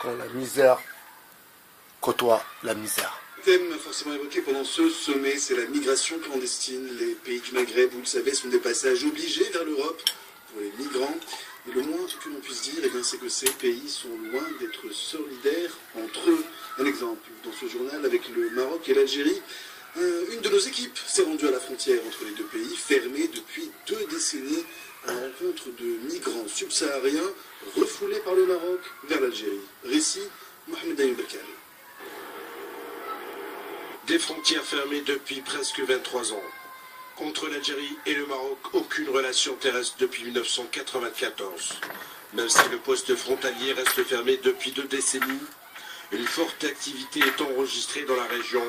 quand la misère côtoie la misère. Le thème forcément évoqué pendant ce sommet, c'est la migration clandestine. Les pays du Maghreb, vous le savez, sont des passages obligés vers l'Europe pour les migrants. Et le moins que l'on puisse dire, c'est que ces pays sont loin d'être solidaires entre eux. Un exemple, dans ce journal, avec le Maroc et l'Algérie, une de nos équipes s'est rendue à la frontière entre les deux pays, fermée depuis 2 décennies, à la rencontre de migrants subsahariens refoulés par le Maroc vers l'Algérie. Récit, Mohamed Ayoub Bakal. Des frontières fermées depuis presque 23 ans. Entre l'Algérie et le Maroc, aucune relation terrestre depuis 1994. Même si le poste frontalier reste fermé depuis 2 décennies, une forte activité est enregistrée dans la région.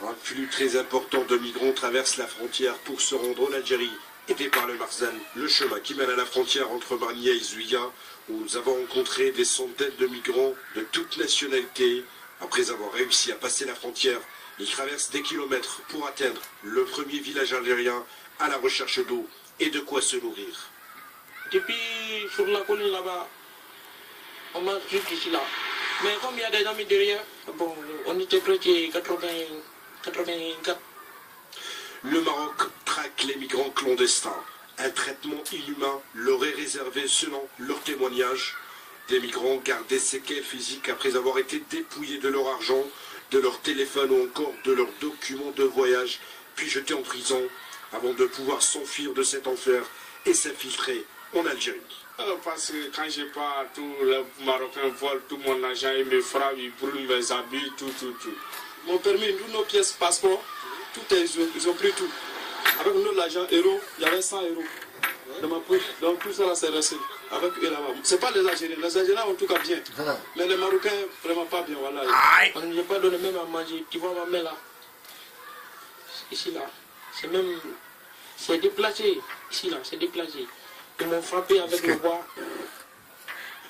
Un flux très important de migrants traverse la frontière pour se rendre en Algérie, aidé par le Marzan, le chemin qui mène à la frontière entre Marnia et Zuya, où nous avons rencontré des centaines de migrants de toutes nationalités. Après avoir réussi à passer la frontière, ils traversent des kilomètres pour atteindre le premier village algérien à la recherche d'eau et de quoi se nourrir. Depuis sur la colline là-bas, on mange jusqu'ici là. Mais comme il y a des amis derrière, bon, on était prêtés 84. Le Maroc traque les migrants clandestins. Un traitement inhumain leur est réservé selon leurs témoignages. Des migrants gardent des séquelles physiques après avoir été dépouillés de leur argent, de leur téléphone ou encore de leurs documents de voyage, puis jetés en prison avant de pouvoir s'enfuir de cet enfer et s'infiltrer en Algérie. Parce que quand je pars, tous les Marocains volent tout mon argent, ils me frappent, ils brûlent mes habits, tout. Mon permis, toutes nos pièces, passeport, tout est, ils ont pris tout. Avec nous, l'argent, euros, il y avait 100 euros dans ma poche. Donc tout ça là, c'est resté. Avec eux là-bas. C'est pas les Algériens. Les Algériens en tout cas bien. Mais les Marocains, vraiment pas bien. Voilà. On ne lui a pas donné même à manger. Tu vois ma mère là. Ici là. C'est même. C'est déplacé. Ici là, c'est déplacé. Ils m'ont frappé avec le bois.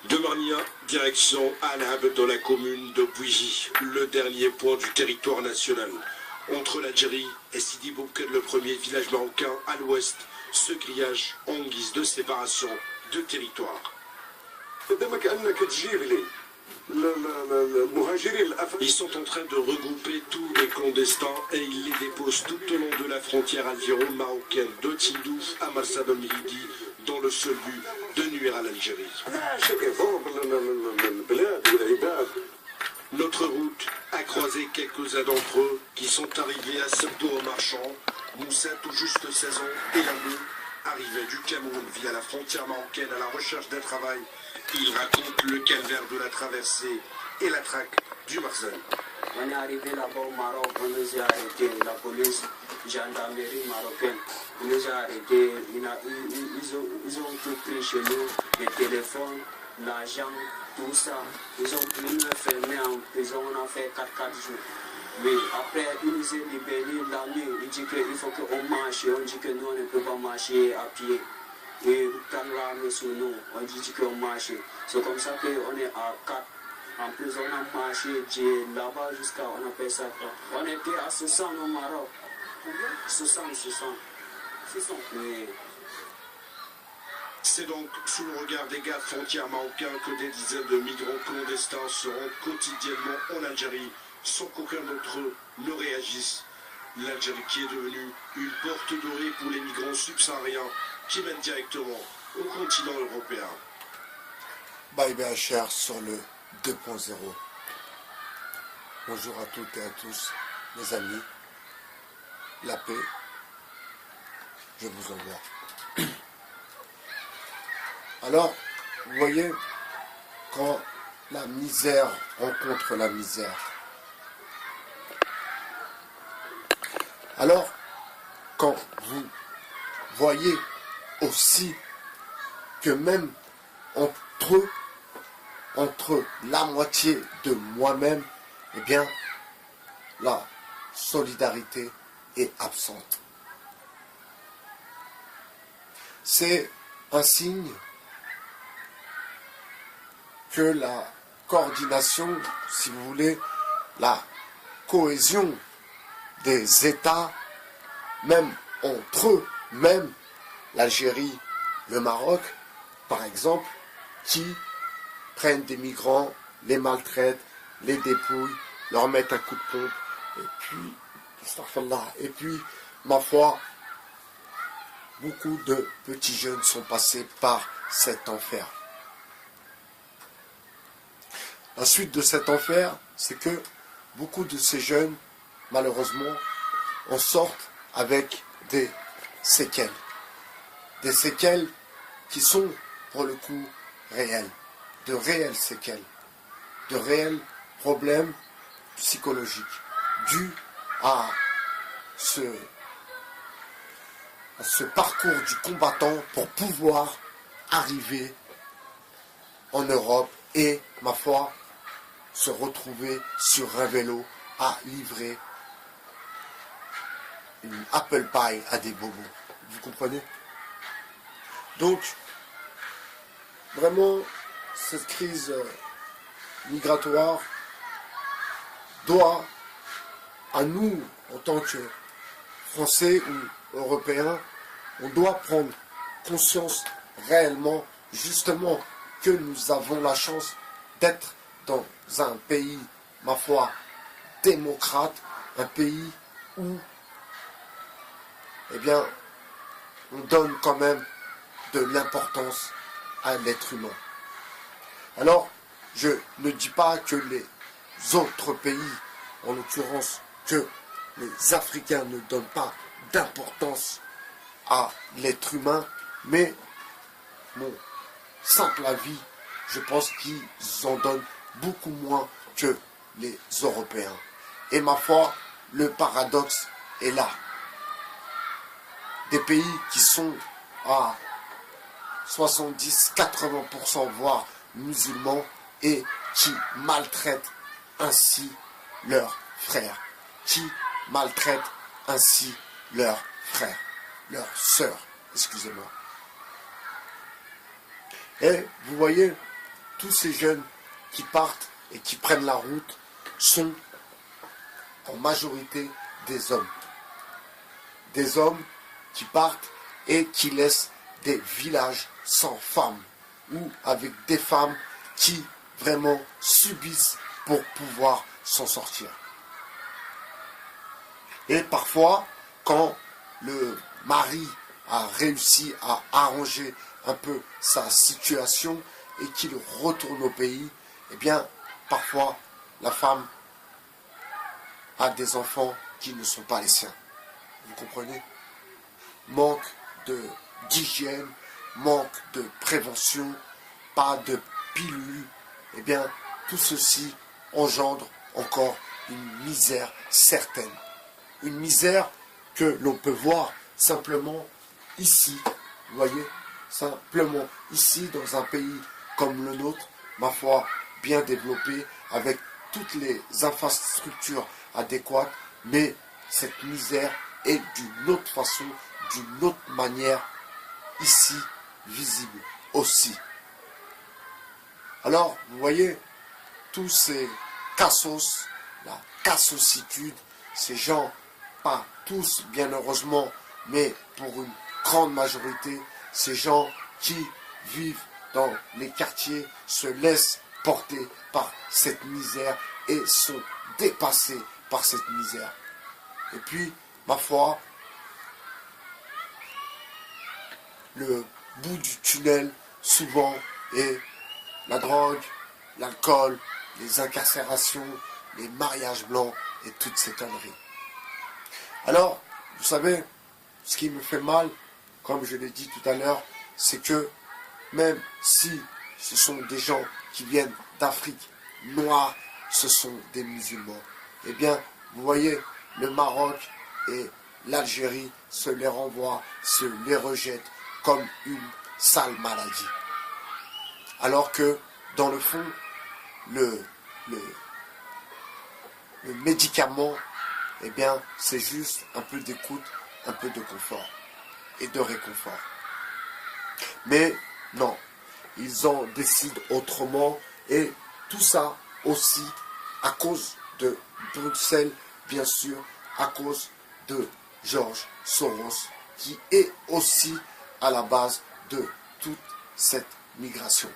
De Marnia, direction Alab dans la commune de Bouigie, le dernier point du territoire national. Entre l'Algérie et Sidi Bouked, le premier village marocain à l'ouest, ce grillage en guise de séparation de territoire. Ils sont en train de regrouper tous les clandestins et ils les déposent tout au long de la frontière algéro-marocaine de Tindouf à Marsad al-Miridi dans le seul but de nuire à l'Algérie. Notre route a croisé quelques-uns d'entre eux qui sont arrivés à Sebdo en marchant. Moussa, tout juste 16 ans, et Lameu, arrivé du Cameroun via la frontière marocaine à la recherche d'un travail. Il raconte le calvaire de la traversée et la traque du Marzan. On est arrivé là-bas au Maroc, on nous a arrêtés, la police, gendarmerie marocaine, ils nous ont arrêtés, ils ont tout pris chez nous, les téléphones, l'argent, tout ça. Ils ont pris nous fermés en prison, on a fait 4 jours. Mais après, ils nous ont libérés la nuit, ils disent qu'il faut qu'on marche, on dit que nous on ne peut pas marcher à pied. Et quand l'armée sur nous, on dit qu'on marche. C'est comme ça qu'on est à 4. En plus, on a marché là-bas jusqu'à, on appelle ça quoi. On était à 60 au Maroc. 60. Mais... C'est donc sous le regard des gardes frontières marocains que des dizaines de migrants clandestins se rendent quotidiennement en Algérie sans qu'aucun d'entre eux ne réagisse. L'Algérie qui est devenue une porte dorée pour les migrants subsahariens qui mènent directement au continent européen. Bye BHR sur le 2.0. Bonjour à toutes et à tous, mes amis. La paix, je vous envoie. Alors, vous voyez, quand la misère rencontre la misère, alors, quand vous voyez aussi que même entre la moitié de moi-même, eh bien, la solidarité est absente. C'est un signe que la coordination, si vous voulez, la cohésion des États, même entre eux, même l'Algérie, le Maroc, par exemple, qui prennent des migrants les maltraitent, les dépouillent, leur mettent un coup de pompe, et puis, ma foi, beaucoup de petits jeunes sont passés par cet enfer. La suite de cet enfer, c'est que beaucoup de ces jeunes, malheureusement, en sortent avec des séquelles. Des séquelles qui sont, pour le coup, réelles. De réelles séquelles. De réels problèmes psychologiques dus à ce parcours du combattant pour pouvoir arriver en Europe et, ma foi, se retrouver sur un vélo à livrer une apple pie à des bobos. Vous comprenez? Donc, vraiment, cette crise migratoire doit, à nous, en tant que Français ou Européens, on doit prendre conscience réellement, justement, que nous avons la chance d'être dans un pays, ma foi, démocrate, un pays où, eh bien, on donne quand même de l'importance à l'être humain. Alors, je ne dis pas que les autres pays, en l'occurrence, que les Africains ne donnent pas d'importance à l'être humain, mais mon simple avis, je pense qu'ils en donnent beaucoup moins que les Européens. Et ma foi, le paradoxe est là. Des pays qui sont à 70-80%, voire musulmans, et qui maltraitent ainsi leurs frères, qui maltraitent ainsi leurs frères, leurs sœurs, excusez-moi. Et vous voyez, tous ces jeunes qui partent et qui prennent la route sont en majorité des hommes. Des hommes qui partent et qui laissent des villages sans femmes ou avec des femmes qui vraiment subissent pour pouvoir s'en sortir. Et parfois, quand le mari a réussi à arranger un peu sa situation et qu'il retourne au pays, eh bien, parfois, la femme a des enfants qui ne sont pas les siens. Vous comprenez? Manque d'hygiène, manque de prévention, pas de pilules, eh bien, tout ceci engendre encore une misère certaine. Une misère que l'on peut voir simplement ici, vous voyez, simplement ici, dans un pays comme le nôtre, ma foi, bien développé, avec toutes les infrastructures adéquates, mais cette misère est d'une autre façon, d'une autre manière, ici, visible aussi. Alors, vous voyez, tous ces cassos, la cassositude, ces gens, pas tous bien heureusement, mais pour une grande majorité, ces gens qui vivent dans les quartiers se laissent porter par cette misère et sont dépassés par cette misère. Et puis, ma foi, le bout du tunnel, souvent, est la drogue, l'alcool, les incarcérations, les mariages blancs et toutes ces conneries. Alors, vous savez, ce qui me fait mal, comme je l'ai dit tout à l'heure, c'est que même si ce sont des gens qui viennent d'Afrique noire, ce sont des musulmans, eh bien, vous voyez, le Maroc et l'Algérie se les renvoient, se les rejettent comme une sale maladie. Alors que, dans le fond, le médicament, eh bien, c'est juste un peu d'écoute, un peu de confort et de réconfort. Mais non, ils en décident autrement et tout ça aussi à cause de Bruxelles, bien sûr, à cause de George Soros, qui est aussi à la base de toute cette migration.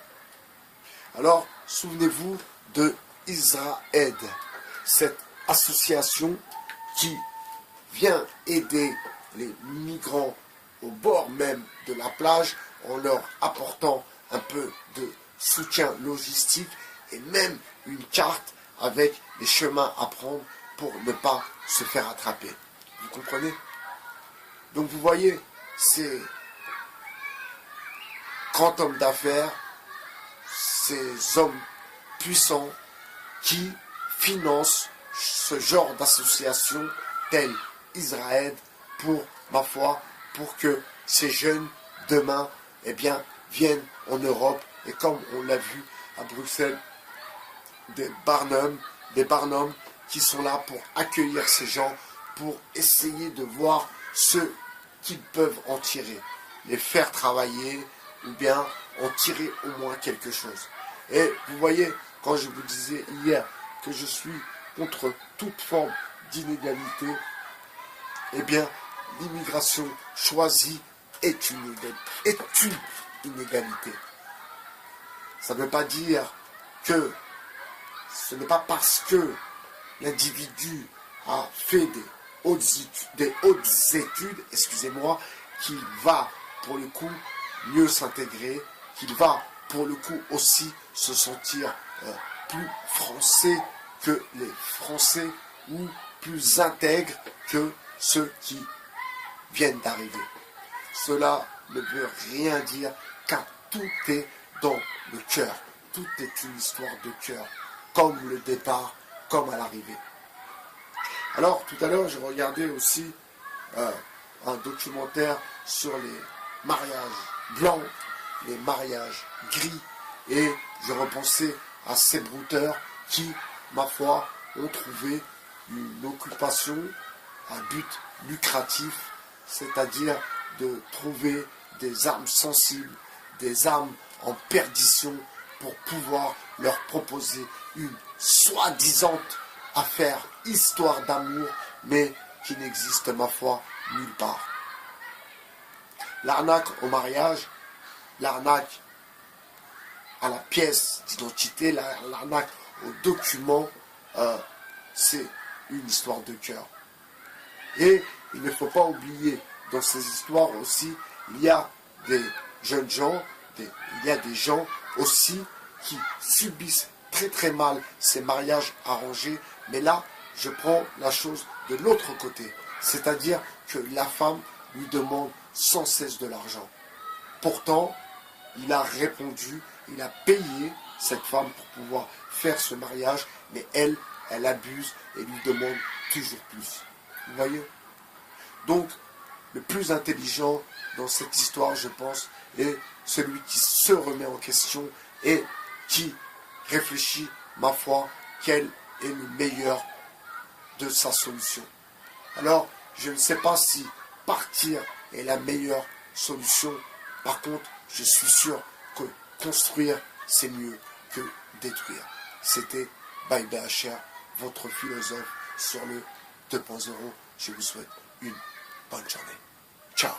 Alors, souvenez-vous de Israël, cette association qui vient aider les migrants au bord même de la plage en leur apportant un peu de soutien logistique et même une carte avec les chemins à prendre pour ne pas se faire attraper. Vous comprenez? Donc vous voyez, ces grands hommes d'affaires, ces hommes puissants qui financent ce genre d'association telle Israël pour, ma foi, pour que ces jeunes demain, eh bien, viennent en Europe et comme on l'a vu à Bruxelles, des Barnum qui sont là pour accueillir ces gens, pour essayer de voir ce qu'ils peuvent en tirer, les faire travailler ou bien en tirer au moins quelque chose. Et vous voyez, quand je vous disais hier que je suis contre toute forme d'inégalité, eh bien, l'immigration choisie est une inégalité. Ça ne veut pas dire que ce n'est pas parce que l'individu a fait des hautes études, excusez-moi, qu'il va pour le coup mieux s'intégrer, qu'il va pour le coup aussi se sentir plus français que les Français ou plus intègre que ceux qui viennent d'arriver. Cela ne veut rien dire car tout est dans le cœur. Tout est une histoire de cœur, comme le départ, comme à l'arrivée. Alors, tout à l'heure, je regardais aussi un documentaire sur les mariages blancs, les mariages gris, et je repensais à ces brouteurs qui, ma foi, ont trouvé une occupation, un but lucratif, c'est-à-dire de trouver des armes sensibles, des armes en perdition pour pouvoir leur proposer une soi-disant affaire, histoire d'amour, mais qui n'existe, ma foi, nulle part. L'arnaque au mariage, l'arnaque à la pièce d'identité, l'arnaque aux documents, c'est une histoire de cœur. Et il ne faut pas oublier, dans ces histoires aussi, il y a des jeunes gens, il y a des gens aussi qui subissent très très mal ces mariages arrangés. Mais là, je prends la chose de l'autre côté. C'est-à-dire que la femme lui demande sans cesse de l'argent. Pourtant, il a répondu, il a payé cette femme pour pouvoir faire ce mariage, mais elle abuse et lui demande toujours plus. Vous voyez? Donc, le plus intelligent dans cette histoire, je pense, est celui qui se remet en question et qui réfléchit, ma foi, quel est le meilleur de sa solution. Alors, je ne sais pas si partir est la meilleure solution. Par contre, je suis sûr que construire, c'est mieux que détruire. C'était By BHR, votre philosophe sur le 2.0. Je vous souhaite une bonne journée. Ciao.